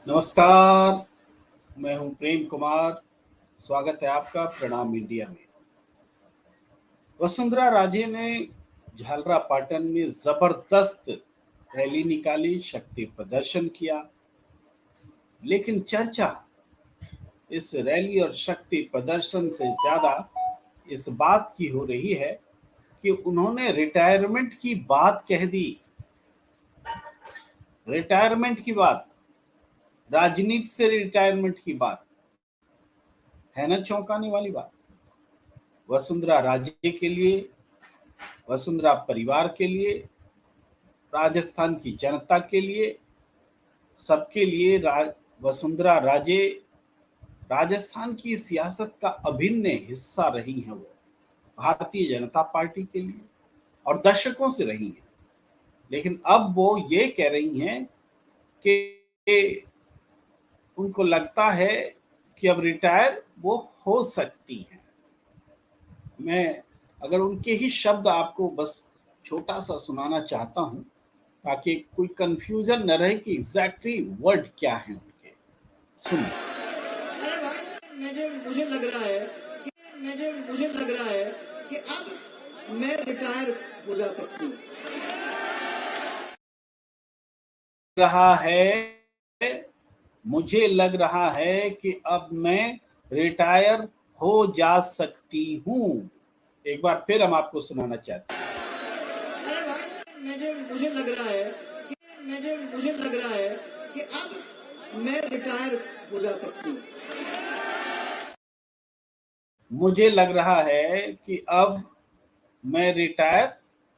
नमस्कार। मैं हूं प्रेम कुमार। स्वागत है आपका प्रणाम इंडिया में। वसुंधरा राजे ने झालरा पाटन में जबरदस्त रैली निकाली, शक्ति प्रदर्शन किया। लेकिन चर्चा इस रैली और शक्ति प्रदर्शन से ज्यादा इस बात की हो रही है कि उन्होंने रिटायरमेंट की बात कह दी। रिटायरमेंट की बात, राजनीति से रिटायरमेंट की बात है ना, चौंकाने वाली बात। वसुंधरा राजे के लिए, वसुंधरा परिवार के लिए, राजस्थान की जनता के लिए, सबके लिए वसुंधरा राजे राजस्थान की सियासत का अभिन्न हिस्सा रही हैं। वो भारतीय जनता पार्टी के लिए और दशकों से रही हैं। लेकिन अब वो ये कह रही हैं कि उनको लगता है कि अब रिटायर वो हो सकती हैं। मैं अगर उनके ही शब्द आपको बस छोटा सा सुनाना चाहता हूं, ताकि कोई कंफ्यूजन न रहे कि एग्जैक्टली वर्ड क्या है उनके। सुनिए। अरे भाई, मुझे लग रहा है कि अब मैं रिटायर हो जा सकती हूँ। रहा है मुझे लग रहा है कि अब मैं रिटायर हो जा सकती हूँ। एक बार फिर हम आपको सुनाना चाहते हैं। अरे भाई, मुझे लग रहा है कि अब मैं रिटायर हो जा सकती हूँ। मुझे लग रहा है कि अब मैं रिटायर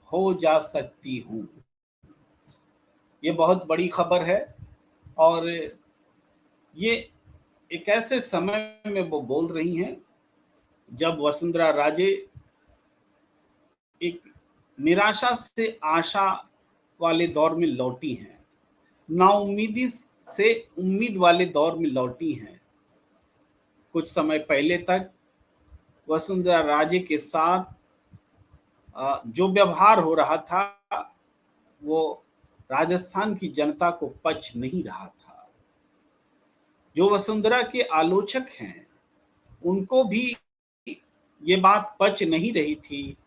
हो जा सकती हूँ। ये बहुत बड़ी खबर है और ये एक ऐसे समय में वो बोल रही हैं जब वसुंधरा राजे एक निराशा से आशा वाले दौर में लौटी हैं, नाउम्मीदी से उम्मीद वाले दौर में लौटी हैं। कुछ समय पहले तक वसुंधरा राजे के साथ जो व्यवहार हो रहा था वो राजस्थान की जनता को पच नहीं रहा था। जो वसुंधरा के आलोचक हैं उनको भी ये बात पच नहीं रही थी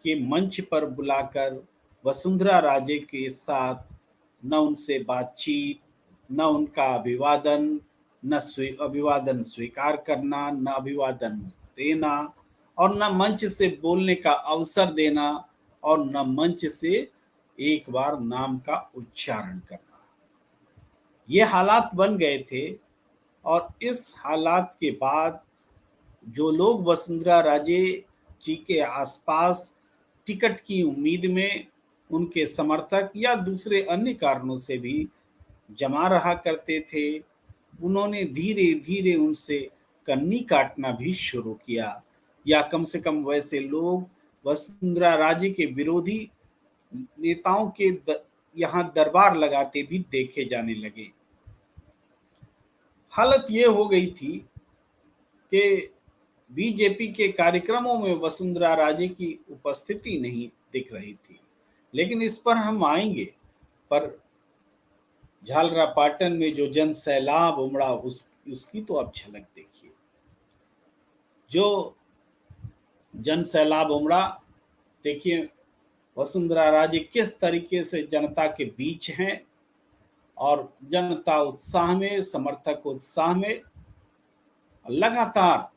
कि मंच पर बुलाकर वसुंधरा राजे के साथ न उनसे बातचीत, न उनका अभिवादन, न अभिवादन स्वीकार करना, न अभिवादन देना, और न मंच से बोलने का अवसर देना, और न मंच से एक बार नाम का उच्चारण करना। ये हालात बन गए थे। और इस हालात के बाद जो लोग वसुंधरा राजे जी के आसपास टिकट की उम्मीद में उनके समर्थक या दूसरे अन्य कारणों से भी जमा रहा करते थे, उन्होंने धीरे धीरे उनसे कन्नी काटना भी शुरू किया, या कम से कम वैसे लोग वसुंधरा राजे के विरोधी नेताओं के यहाँ दरबार लगाते भी देखे जाने लगे। हालत ये हो गई थी कि बीजेपी के कार्यक्रमों में वसुंधरा राजे की उपस्थिति नहीं दिख रही थी। लेकिन इस पर हम आएंगे। पर झालरा पाटन में जो जन सैलाब उमड़ा उसकी तो अब झलक देखिए। जो जन सैलाब उमड़ा, देखिए वसुंधरा राजे किस तरीके से जनता के बीच हैं, और जनता उत्साह में, समर्थक उत्साह में। लगातार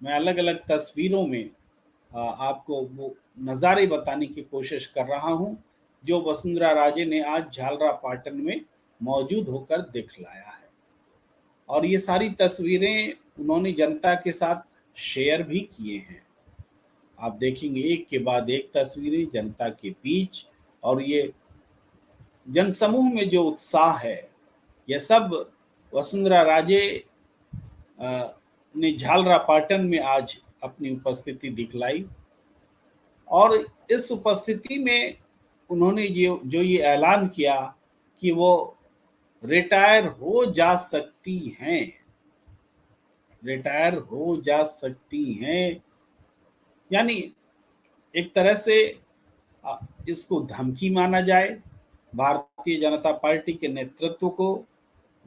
मैं अलग अलग तस्वीरों में आपको वो नज़ारे बताने की कोशिश कर रहा हूं जो वसुंधरा राजे ने आज झालरा पाटन में मौजूद होकर दिखलाया है। और ये सारी तस्वीरें उन्होंने जनता के साथ शेयर भी किए हैं। आप देखेंगे एक के बाद एक तस्वीरें जनता के बीच, और ये जनसमूह में जो उत्साह है, यह सब वसुंधरा राजे ने झालरा पाटन में आज अपनी उपस्थिति दिखलाई। और इस उपस्थिति में उन्होंने जो ये ऐलान किया कि वो रिटायर हो जा सकती हैं, रिटायर हो जा सकती हैं, यानी एक तरह से इसको धमकी माना जाए भारतीय जनता पार्टी के नेतृत्व को,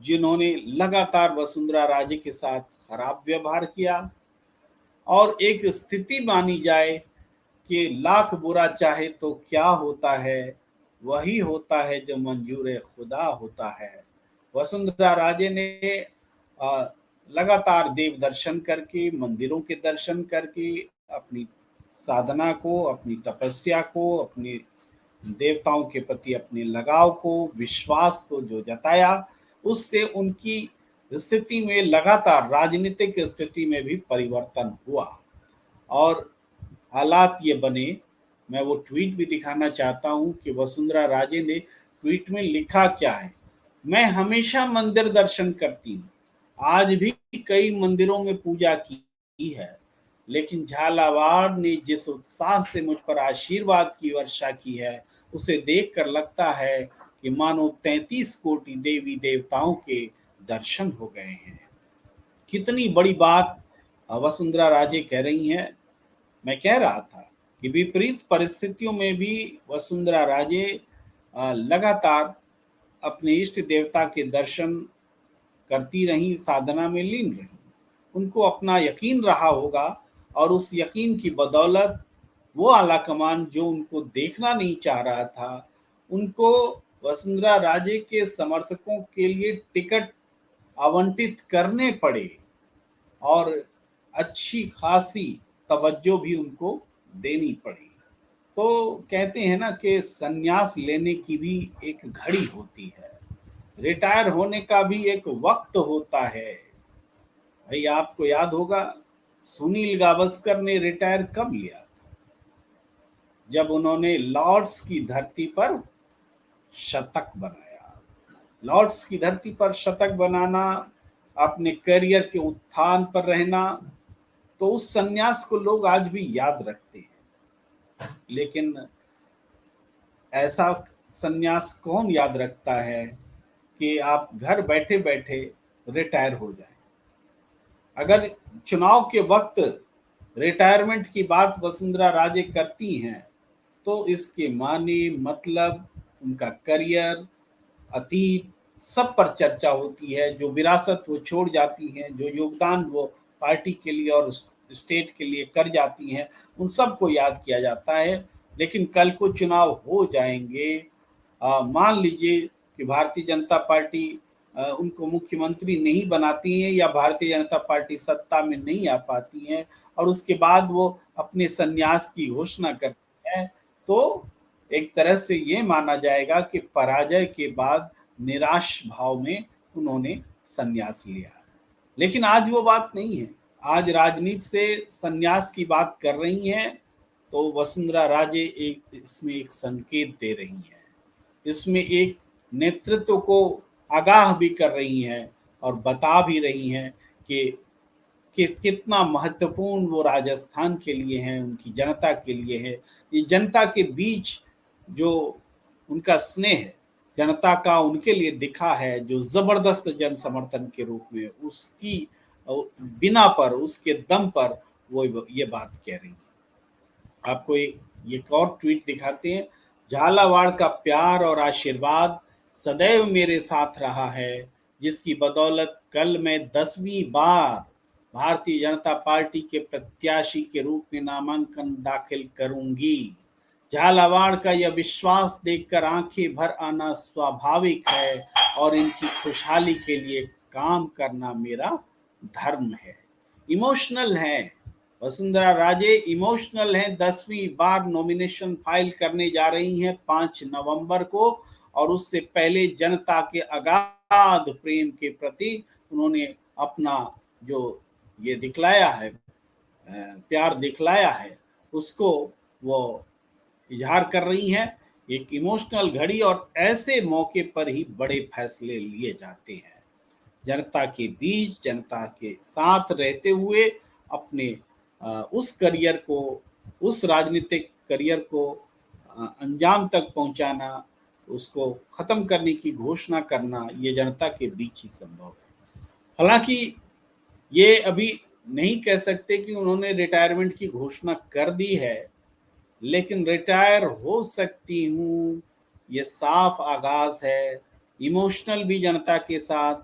जिन्होंने लगातार वसुंधरा राजे के साथ खराब व्यवहार किया, और एक स्थिति मानी जाए कि लाख बुरा चाहे तो क्या होता है, वही होता है जो मंजूर खुदा होता है। वसुंधरा राजे ने अ, लगातार देव दर्शन करके, मंदिरों के दर्शन करके अपनी साधना को, अपनी तपस्या को, अपने देवताओं के प्रति अपने लगाव को, विश्वास को जो जताया, उससे उनकी स्थिति में लगातार राजनीतिक स्थिति में भी परिवर्तन हुआ और हालात ये बने। मैं वो ट्वीट भी दिखाना चाहता हूँ कि वसुंधरा राजे ने ट्वीट में लिखा क्या है। मैं हमेशा मंदिर दर्शन करती हूँ, आज भी कई मंदिरों में पूजा की है, लेकिन झालावाड़ ने जिस उत्साह से मुझ पर आशीर्वाद की वर्षा की है, उसे देखकर लगता है कि मानो 33 कोटि देवी देवताओं के दर्शन हो गए हैं। कितनी बड़ी बात वसुंधरा राजे कह रही हैं। मैं कह रहा था कि विपरीत परिस्थितियों में भी वसुंधरा राजे लगातार अपने इष्ट देवता के दर्शन करती रही, साधना में लीन रही। उनको अपना यकीन रहा होगा और उस यकीन की बदौलत वो आला कमान जो उनको देखना नहीं चाह रहा था, उनको वसुंधरा राजे के समर्थकों के लिए टिकट आवंटित करने पड़े और अच्छी खासी तवज्जो भी उनको देनी पड़ी। तो कहते हैं ना कि संन्यास लेने की भी एक घड़ी होती है, रिटायर होने का भी एक वक्त होता है। भाई आपको याद होगा सुनील गावस्कर ने रिटायर कब लिया था? जब उन्होंने लॉर्ड्स की धरती पर शतक बनाया। लॉर्ड्स की धरती पर शतक बनाना, अपने करियर के उत्थान पर रहना, तो उस संन्यास को लोग आज भी याद रखते हैं। लेकिन ऐसा संन्यास कौन याद रखता है कि आप घर बैठे बैठे रिटायर हो जाए। अगर चुनाव के वक्त रिटायरमेंट की बात वसुंधरा राजे करती हैं, तो इसके माने मतलब उनका करियर, अतीत, सब पर चर्चा होती है। जो विरासत वो छोड़ जाती हैं, जो योगदान वो पार्टी के लिए और स्टेट के लिए कर जाती हैं, उन सबको याद किया जाता है। लेकिन कल को चुनाव हो जाएंगे, मान लीजिए कि भारतीय जनता पार्टी उनको मुख्यमंत्री नहीं बनाती है या भारतीय जनता पार्टी सत्ता में नहीं आ पाती है और उसके बाद वो अपने संन्यास की घोषणा करती है, तो एक तरह से ये माना जाएगा कि पराजय के बाद निराश भाव में उन्होंने संन्यास लिया। लेकिन आज वो बात नहीं है। आज राजनीति से संन्यास की बात कर रही हैं, तो वसुंधरा राजे इसमें एक संकेत दे रही हैं, इसमें एक नेतृत्व को आगाह भी कर रही हैं और बता भी रही हैं कि कितना महत्वपूर्ण वो राजस्थान के लिए हैं, उनकी जनता के लिए है। ये जनता के बीच जो उनका स्नेह है, जनता का उनके लिए दिखा है, जो जबरदस्त जन समर्थन के रूप में, उसकी बिना पर, उसके दम पर वो ये बात कह रही है। आपको एक और ट्वीट दिखाते हैं। झालावाड़ का प्यार और आशीर्वाद सदैव मेरे साथ रहा है, जिसकी बदौलत कल मैं 10वीं बार भारतीय जनता पार्टी के प्रत्याशी के रूप में नामांकन दाखिल करूंगी। झालावाड़ का यह विश्वास देखकर आंखें भर आना स्वाभाविक है और इनकी खुशहाली के लिए काम करना मेरा धर्म है। इमोशनल है वसुंधरा राजे, इमोशनल हैं। 10वीं बार नॉमिनेशन फाइल करने जा रही हैं 5 नवंबर को, और उससे पहले जनता के अगाध प्रेम के प्रति उन्होंने अपना जो ये दिखलाया है, प्यार दिखलाया है, उसको वो इजहार कर रही हैं। एक इमोशनल घड़ी, और ऐसे मौके पर ही बड़े फैसले लिए जाते हैं। जनता के बीच, जनता के साथ रहते हुए अपने उस करियर को, उस राजनीतिक करियर को अंजाम तक पहुंचाना, उसको खत्म करने की घोषणा करना, ये जनता के बीच ही संभव है। हालांकि ये अभी नहीं कह सकते कि उन्होंने रिटायरमेंट की घोषणा कर दी है, लेकिन रिटायर हो सकती हूँ, ये साफ आगाज है। इमोशनल भी जनता के साथ,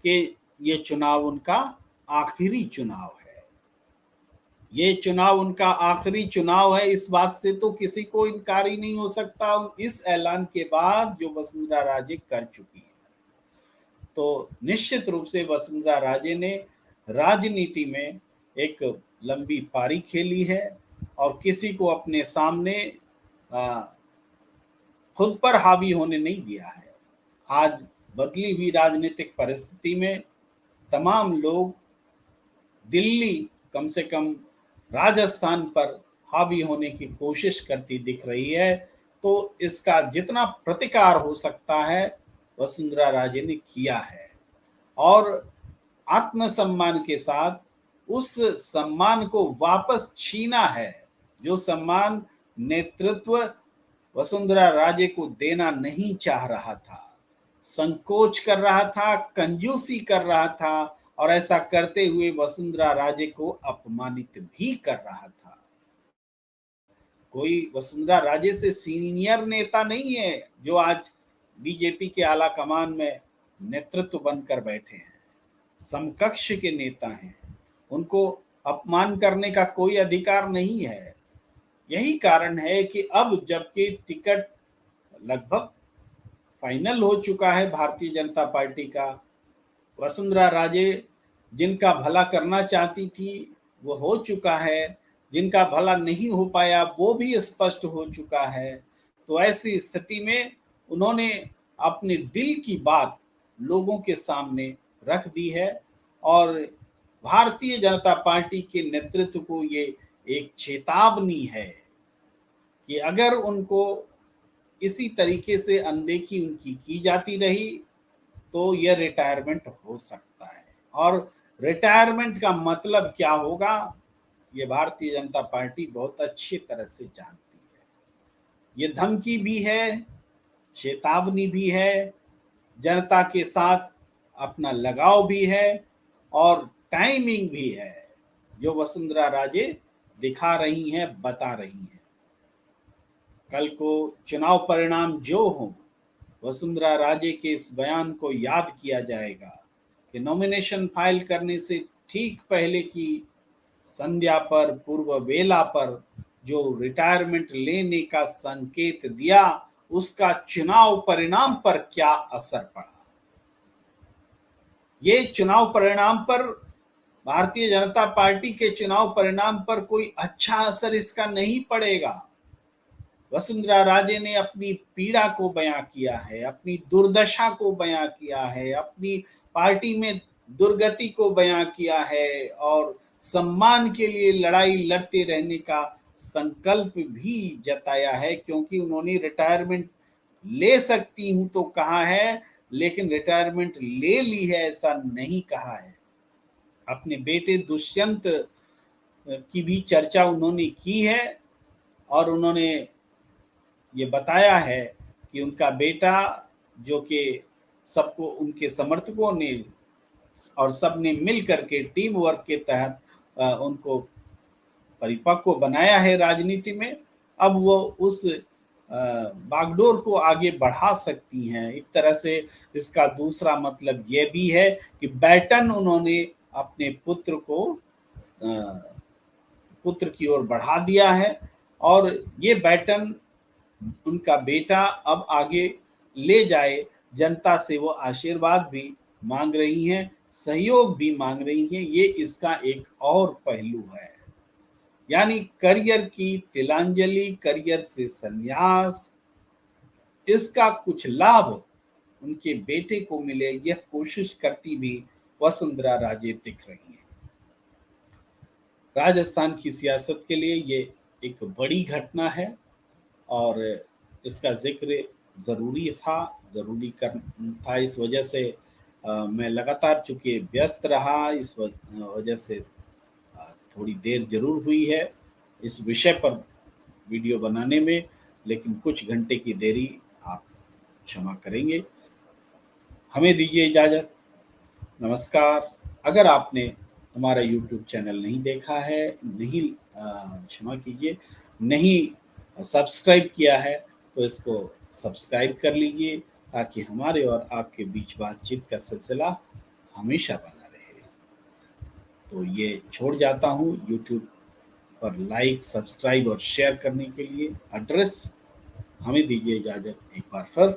कि ये चुनाव उनका आखिरी चुनाव है। ये चुनाव उनका आखिरी चुनाव है, इस बात से तो किसी को इनकार ही नहीं हो सकता इस ऐलान के बाद जो वसुंधरा राजे कर चुकी है। तो निश्चित रूप से वसुंधरा राजे ने राजनीति में एक लंबी पारी खेली है और किसी को अपने सामने खुद पर हावी होने नहीं दिया है। आज बदली हुई राजनीतिक परिस्थिति में तमाम लोग दिल्ली, कम से कम राजस्थान पर हावी होने की कोशिश करती दिख रही है। तो इसका जितना प्रतिकार हो सकता है वसुंधरा राजे ने किया है और आत्मसम्मान के साथ उस सम्मान को वापस छीना है, जो सम्मान नेतृत्व वसुंधरा राजे को देना नहीं चाह रहा था, संकोच कर रहा था, कंजूसी कर रहा था और ऐसा करते हुए वसुंधरा राजे को अपमानित भी कर रहा था। कोई वसुंधरा राजे से सीनियर नेता नहीं है जो आज बीजेपी के आला कमान में नेतृत्व बनकर बैठे हैं, समकक्ष के नेता हैं, उनको अपमान करने का कोई अधिकार नहीं है। यही कारण है कि अब जबकि टिकट लगभग फाइनल हो चुका है भारतीय जनता पार्टी का, वसुंधरा राजे जिनका भला करना चाहती थी वो हो चुका है, जिनका भला नहीं हो पाया वो भी स्पष्ट हो चुका है। तो ऐसी स्थिति में उन्होंने अपने दिल की बात लोगों के सामने रख दी है और भारतीय जनता पार्टी के नेतृत्व को ये एक चेतावनी है कि अगर उनको इसी तरीके से अनदेखी उनकी की जाती रही तो यह रिटायरमेंट हो सकता है। और रिटायरमेंट का मतलब क्या होगा ये भारतीय जनता पार्टी बहुत अच्छी तरह से जानती है। ये धमकी भी है, चेतावनी भी है, जनता के साथ अपना लगाव भी है और टाइमिंग भी है जो वसुंधरा राजे दिखा रही हैं, बता रही हैं। कल को चुनाव परिणाम जो हो, वसुंधरा राजे के इस बयान को याद किया जाएगा कि नॉमिनेशन फाइल करने से ठीक पहले की संध्या पर, पूर्व वेला पर जो रिटायरमेंट लेने का संकेत दिया उसका चुनाव परिणाम पर क्या असर पड़ा। ये चुनाव परिणाम पर, भारतीय जनता पार्टी के चुनाव परिणाम पर कोई अच्छा असर इसका नहीं पड़ेगा। वसुंधरा राजे ने अपनी पीड़ा को बयां किया है, अपनी दुर्दशा को बयां किया है, अपनी पार्टी में दुर्गति को बयां किया है और सम्मान के लिए लड़ाई लड़ते रहने का संकल्प भी जताया है, क्योंकि उन्होंने रिटायरमेंट ले सकती हूं तो कहा है, लेकिन रिटायरमेंट ले ली है ऐसा नहीं कहा है। अपने बेटे दुष्यंत की भी चर्चा उन्होंने की है और उन्होंने ये बताया है कि उनका बेटा, जो कि सबको, उनके समर्थकों ने और सब ने मिल करके टीम वर्क के तहत उनको परिपक्व बनाया है राजनीति में, अब वो उस बागडोर को आगे बढ़ा सकती हैं। एक तरह से इसका दूसरा मतलब यह भी है कि बैटन उन्होंने अपने पुत्र की ओर बढ़ा दिया है और ये बैटन उनका बेटा अब आगे ले जाए। जनता से वो आशीर्वाद भी मांग रही हैं, सहयोग भी मांग रही हैं। ये इसका एक और पहलू है, यानी करियर की तिलांजलि, करियर से संन्यास, इसका कुछ लाभ उनके बेटे को मिले, यह कोशिश करती भी वसुंधरा राजे दिख रही हैं। राजस्थान की सियासत के लिए ये एक बड़ी घटना है और इसका जिक्र ज़रूरी था। इस वजह से मैं लगातार चूँकि व्यस्त रहा, इस वजह से थोड़ी देर ज़रूर हुई है इस विषय पर वीडियो बनाने में, लेकिन कुछ घंटे की देरी आप क्षमा करेंगे। हमें दीजिए इजाज़त। नमस्कार। अगर आपने हमारा YouTube चैनल नहीं देखा है, क्षमा कीजिए, नहीं सब्सक्राइब किया है तो इसको सब्सक्राइब कर लीजिए ताकि हमारे और आपके बीच बातचीत का सिलसिला हमेशा बना रहे। तो ये छोड़ जाता हूँ यूट्यूब पर लाइक, सब्सक्राइब और शेयर करने के लिए। एड्रेस हमें दीजिए इजाज़त एक बार फिर।